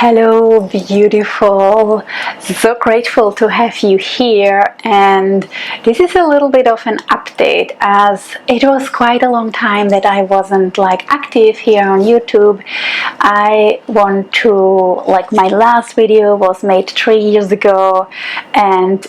Hello, beautiful. So grateful to have you here, and this is a little bit of an update as it was quite a long time that I wasn't active here on YouTube. I want to, my last video was made 3 years ago, and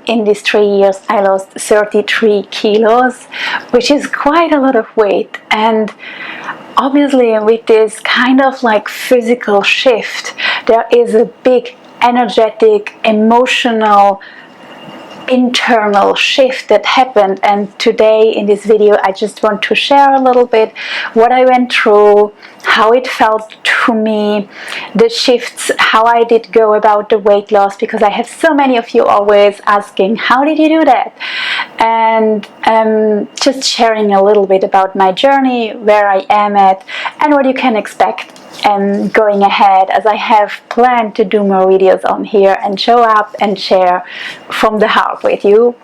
in these 3 years I lost 33 kilos, which is quite a lot of weight. And obviously with this kind of physical shift, there is a big energetic, emotional, internal shift that happened. And today in this video I just want to share a little bit what I went through, how it felt to me, the shifts, how I did go about the weight loss, because I have so many of you always asking, how did you do that? And just sharing a little bit about my journey, where I am at, and what you can expect going ahead, as I have planned to do more videos on here and show up and share from the heart with you,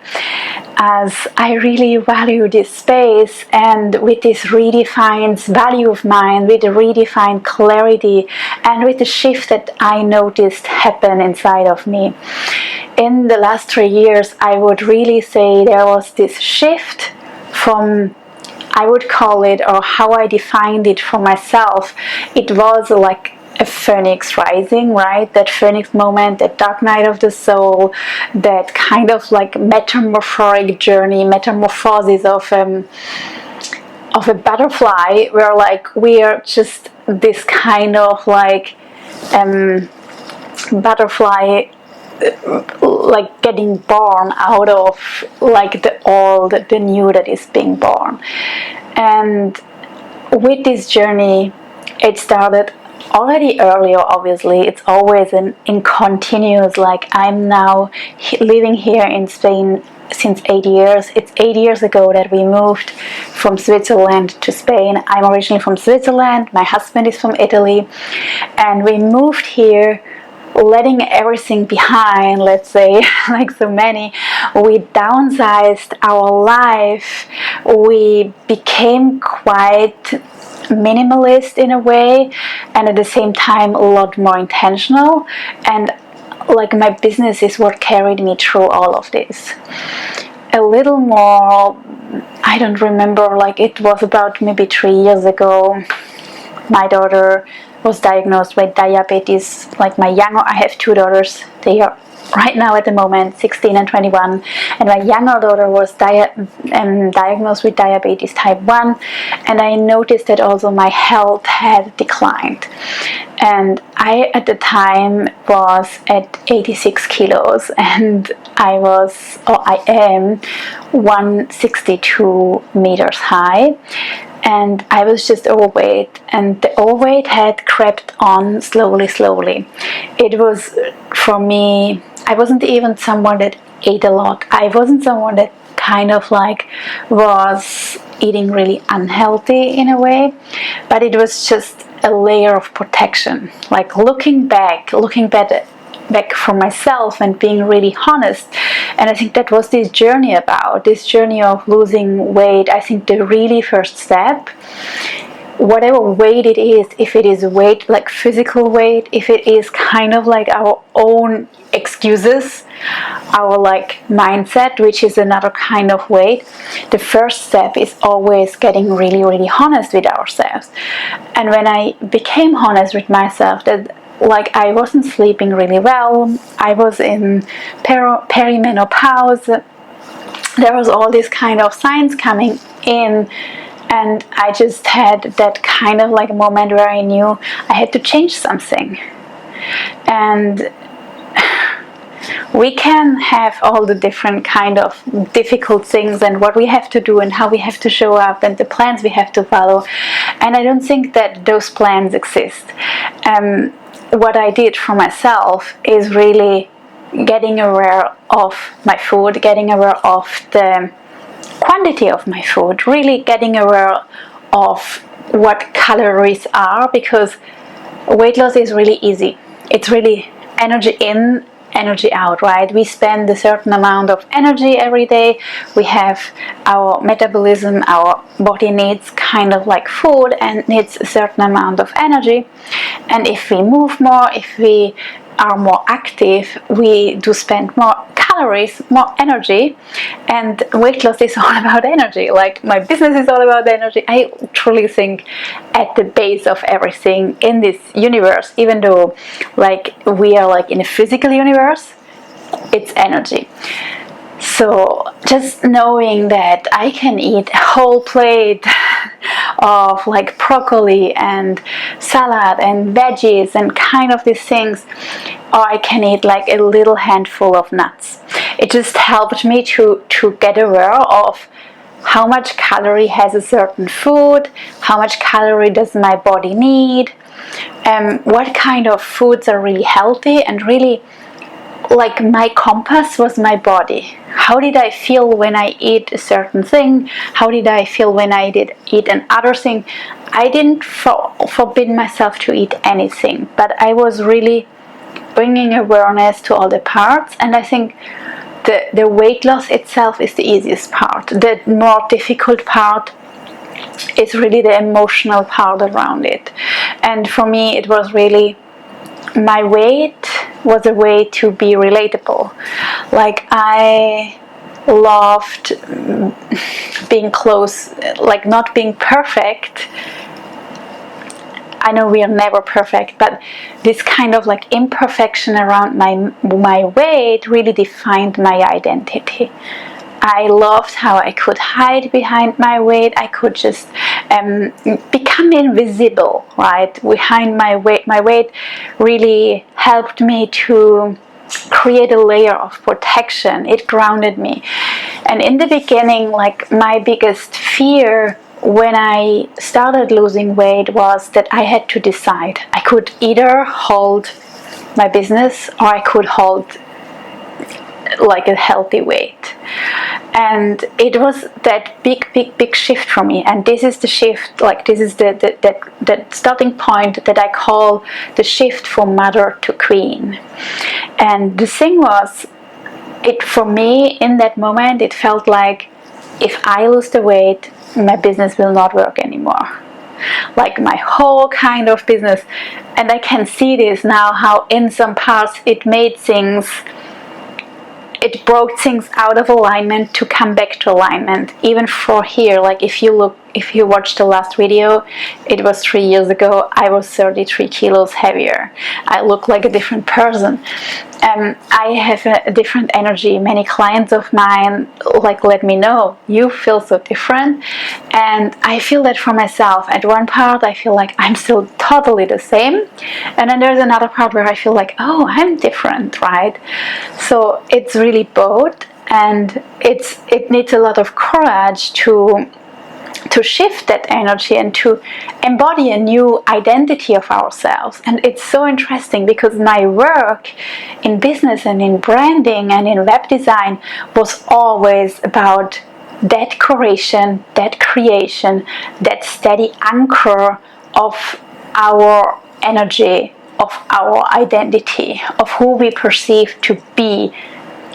as I really value this space. And with this redefined value of mine, with the redefined clarity, and with the shift that I noticed happen inside of me in the last 3 years, I would really say there was this shift from, I would call it, or how I defined it for myself, it was like a phoenix rising, right? That phoenix moment, that dark night of the soul, that kind of metamorphotic journey, metamorphosis of a butterfly, where we are just this kind of butterfly, getting born out of the old, the new that is being born. And with this journey, it started already earlier. Obviously it's always in continuous, I'm now living here in Spain since 8 years. It's 8 years ago that we moved from Switzerland to Spain. I'm originally from Switzerland, my husband is from Italy, and we moved here letting everything behind, let's say, like so many. We downsized our life, we became quite minimalist in a way, and at the same time a lot more intentional. And my business is what carried me through all of this. A little more, I don't remember, it was about maybe 3 years ago, my daughter was diagnosed with diabetes. I have 2 daughters, they are right now at the moment 16 and 21, and my younger daughter was diagnosed with diabetes type 1, and I noticed that also my health had declined. And I at the time was at 86 kilos, and I am 162 meters high, and I was just overweight, and the overweight had crept on slowly. It was, for me, I wasn't even someone that ate a lot. I wasn't someone that kind of was eating really unhealthy in a way, but it was just a layer of protection. Looking back for myself and being really honest. And I think that was this journey of losing weight. I think the really first step, whatever weight it is, if it is weight physical weight, if it is kind of our own excuses, our mindset, which is another kind of weight, the first step is always getting really honest with ourselves. And when I became honest with myself, that I wasn't sleeping really well, I was in perimenopause, there was all these kind of signs coming in, and I just had that kind of moment where I knew I had to change something. And we can have all the different kind of difficult things and what we have to do and how we have to show up and the plans we have to follow, and I don't think that those plans exist. What I did for myself is really getting aware of my food, getting aware of the quantity of my food, really getting aware of what calories are, because weight loss is really easy. It's really energy in energy out, right? We spend a certain amount of energy every day. We have our metabolism, our body needs kind of like food and needs a certain amount of energy. And if we move more, if we are more active, we do spend more calories, more energy. And weight loss is all about energy. Like my business is all about energy. I truly think at the base of everything in this universe, even though like we are like in a physical universe, it's energy. So just knowing that I can eat a whole plate of like broccoli and salad and veggies and kind of these things, or I can eat like a little handful of nuts. It just helped me to get aware of how much calorie has a certain food, how much calorie does my body need, what kind of foods are really healthy. And really, like, my compass was my body. How did I feel when I eat a certain thing? How did I feel when I did eat another thing? I didn't forbid myself to eat anything, but I was really bringing awareness to all the parts. And I think the weight loss itself is the easiest part. The more difficult part is really the emotional part around it. And for me, it was really, my weight was a way to be relatable. Like, I loved being close, like not being perfect. I know we are never perfect, but this kind of like imperfection around my weight really defined my identity. I loved how I could hide behind my weight. I could just become invisible, right, behind my weight. My weight really helped me to create a layer of protection. It grounded me. And in the beginning, like, my biggest fear when I started losing weight was that I had to decide. I could either hold my business or I could hold like a healthy weight. And it was that big shift for me. And this is the shift, like, this is the starting point that I call the shift from mother to queen. And the thing was, it, for me, in that moment, it felt like if I lose the weight, my business will not work anymore. Like, my whole kind of business. And I can see this now, how in some parts it made things, it broke things out of alignment to come back to alignment. Even for here, like, if you watched the last video, it was 3 years ago. I was 33 kilos heavier. I look like a different person. I have a different energy. Many clients of mine like let me know, you feel so different. And I feel that for myself. At one part I feel like I'm still totally the same, and then there's another part where I feel like, oh, I'm different, right? So it's really both, and it needs a lot of courage to shift that energy and to embody a new identity of ourselves. And it's so interesting because my work in business and in branding and in web design was always about that creation, that steady anchor of our energy, of our identity, of who we perceive to be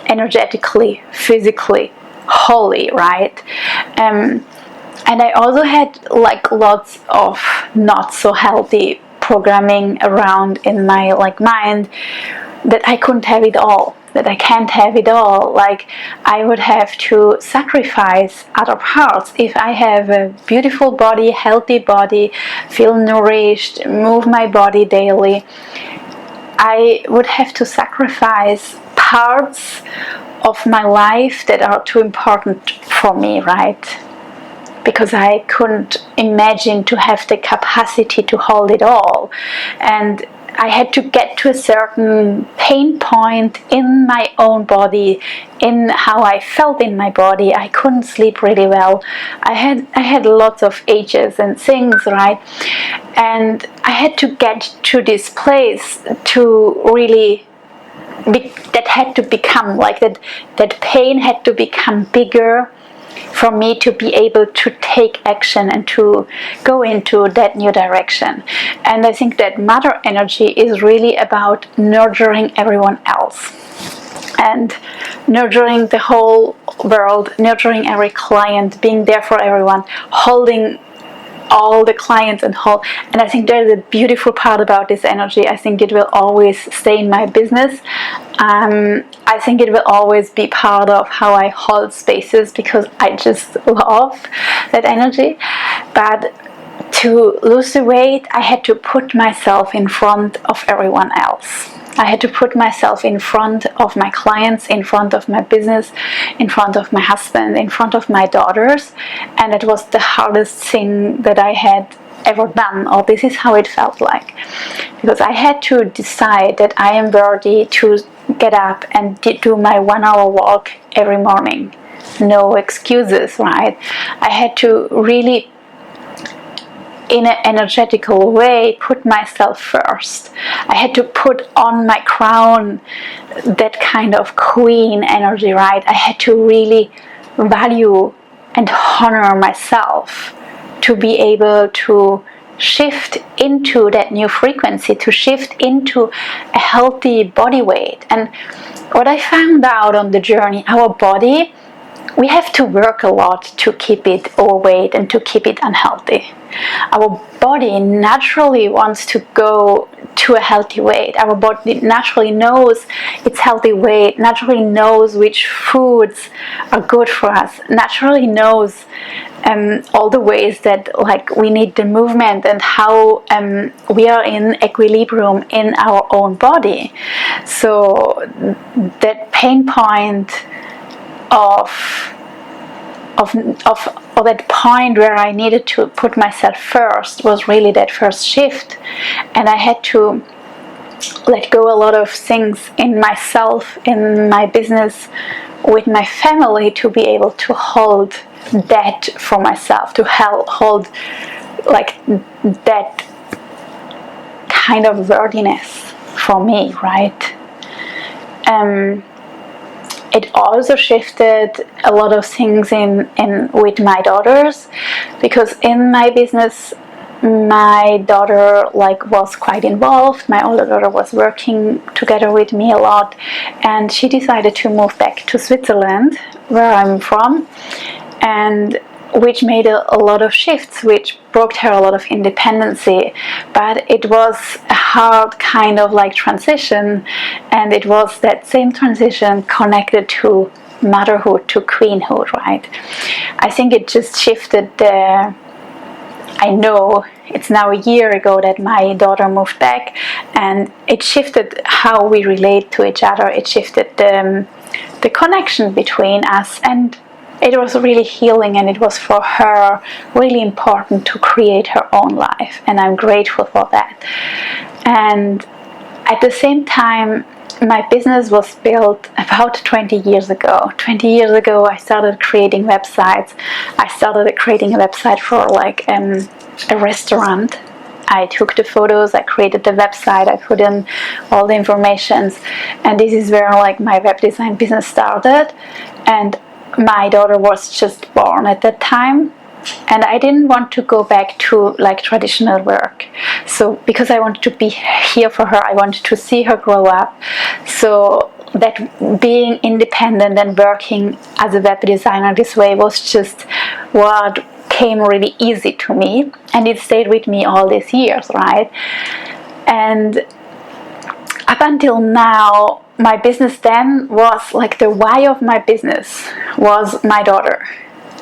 energetically, physically, wholly, right? And I also had like lots of not so healthy programming around in my like mind, that I couldn't have it all, that I can't have it all. Like, I would have to sacrifice other parts. If I have a beautiful body, healthy body, feel nourished, move my body daily, I would have to sacrifice parts of my life that are too important for me, right? Because I couldn't imagine to have the capacity to hold it all. And I had to get to a certain pain point in my own body, in how I felt in my body. I couldn't sleep really well. I had lots of aches and things, right? And I had to get to this place to really that had to become like that pain had to become bigger for me to be able to take action and to go into that new direction. And I think that mother energy is really about nurturing everyone else and nurturing the whole world, nurturing every client, being there for everyone, holding all the clients and whole. And I think there's a beautiful part about this energy. I think it will always stay in my business. I think it will always be part of how I hold spaces, because I just love that energy. But to lose the weight, I had to put myself in front of everyone else. I had to put myself in front of my clients, in front of my business, in front of my husband, in front of my daughters. And it was the hardest thing that I had ever done, or this is how it felt like. Because I had to decide that I am worthy to get up and do my 1 hour walk every morning. No excuses, right? I had to really, in an energetical way, put myself first. I had to put on my crown, that kind of queen energy, right? I had to really value and honor myself to be able to shift into that new frequency, to shift into a healthy body weight. And what I found out on the journey, our body, we have to work a lot to keep it overweight and to keep it unhealthy. Our body naturally wants to go to a healthy weight. Our body naturally knows its healthy weight, naturally knows which foods are good for us, naturally knows all the ways that we need the movement and how we are in equilibrium in our own body. So that pain point of that point where I needed to put myself first was really that first shift. And I had to let go a lot of things in myself, in my business, with my family, to be able to hold that for myself, to hold that kind of worthiness for me, right? It also shifted a lot of things in with my daughters, because in my business my daughter was quite involved. My older daughter was working together with me a lot, and she decided to move back to Switzerland, where I'm from, and which made a lot of shifts, which brought her a lot of independency. But it was a hard kind of transition, and it was that same transition connected to motherhood, to queenhood, right? I think it just shifted I know it's now a year ago that my daughter moved back, and it shifted how we relate to each other. It shifted the connection between us, and it was really healing, and it was for her really important to create her own life, and I'm grateful for that. And at the same time, my business was built about 20 years ago. 20 years ago, I started creating websites. I started creating a website for a restaurant. I took the photos, I created the website, I put in all the informations, and this is where my web design business started. And my daughter was just born at that time, and I didn't want to go back to traditional work. So because I wanted to be here for her, I wanted to see her grow up. So that being independent and working as a web designer this way was just what came really easy to me, and it stayed with me all these years, right? And up until now, my business then was the why of my business was my daughter.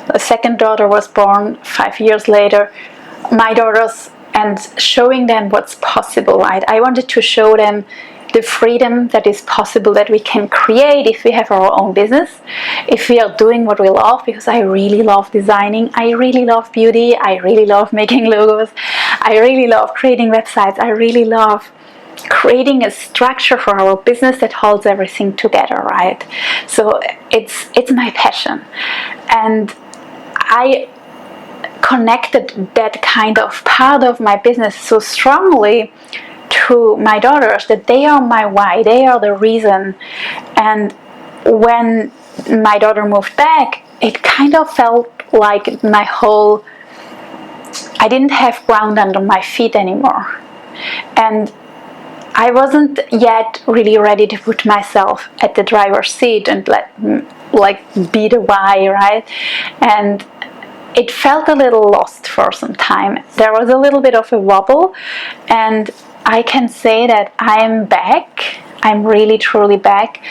A second daughter was born 5 years later. My daughters, and showing them what's possible, right? I wanted to show them the freedom that is possible, that we can create if we have our own business, if we are doing what we love, because I really love designing, I really love beauty, I really love making logos, I really love creating websites, I really love creating a structure for our business that holds everything together, right? So it's my passion, and I connected that kind of part of my business so strongly to my daughters, that they are my why, they are the reason. And when my daughter moved back, it kind of felt like I didn't have ground under my feet anymore. And I wasn't yet really ready to put myself at the driver's seat and be the why, right? And it felt a little lost for some time. There was a little bit of a wobble, and I can say that I'm back. I'm really truly back.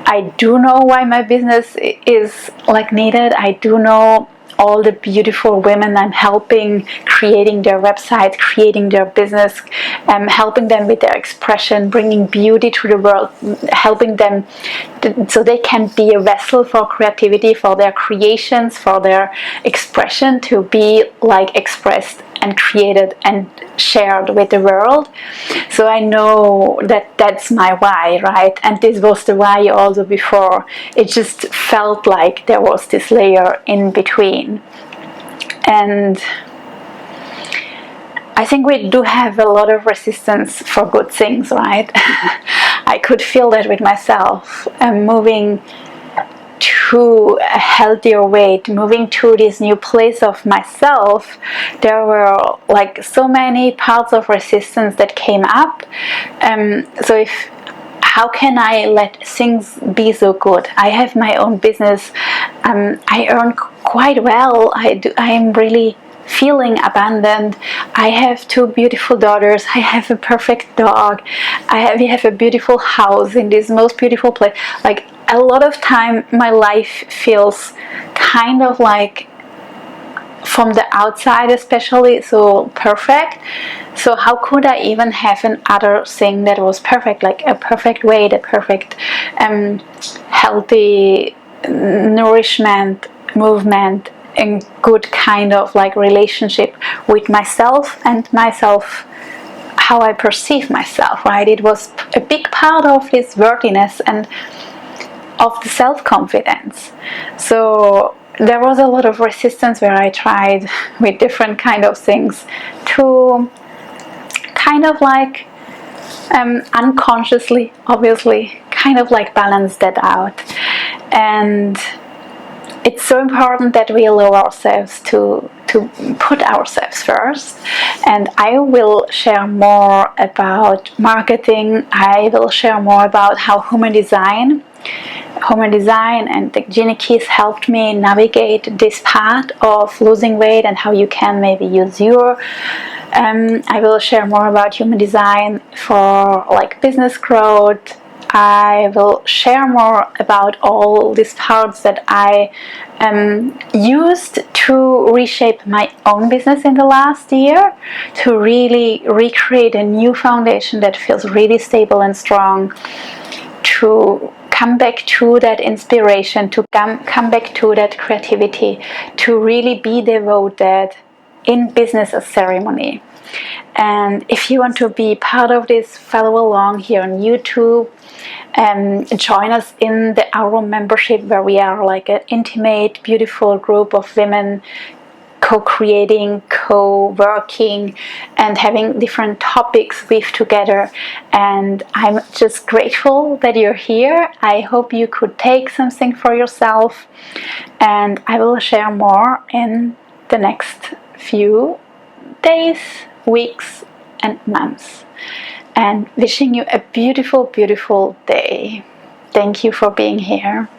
I do know why my business is needed. I do know all the beautiful women I'm helping, creating their websites, creating their business, helping them with their expression, bringing beauty to the world, helping them so they can be a vessel for creativity, for their creations, for their expression to be expressed and created and shared with the world. So I know that that's my why, right? And this was the why also before. It just felt like there was this layer in between. And I think we do have a lot of resistance for good things, right? I could feel that with myself, moving to a healthier weight, moving to this new place of myself. There were so many parts of resistance that came up. How can I let things be so good? I have my own business. I earn quite well. I am really feeling abundant. I have 2 beautiful daughters. I have a perfect dog. We have a beautiful house in this most beautiful place. A lot of time my life feels kind of from the outside especially so perfect. So how could I even have another thing that was perfect, like a perfect weight, a perfect healthy nourishment, movement, and good kind of relationship with myself and how I perceive myself, right? It was a big part of this worthiness and of the self-confidence. So there was a lot of resistance where I tried with different kind of things to kind of unconsciously, obviously, kind of balance that out. And it's so important that we allow ourselves to put ourselves first. And I will share more about marketing. I will share more about how human design and the Genie Keys helped me navigate this path of losing weight and how you can maybe use your I will share more about human design for business growth. I will share more about all these parts that I used to reshape my own business in the last year, to really recreate a new foundation that feels really stable and strong, to come back to that inspiration, to come back to that creativity, to really be devoted in business as ceremony. And if you want to be part of this, follow along here on YouTube. Join us in the Our membership, where we are an intimate, beautiful group of women co-creating, co-working, and having different topics weave together. And I'm just grateful that you're here. I hope you could take something for yourself, and I will share more in the next few days, weeks, and months. And wishing you a beautiful, beautiful day. Thank you for being here.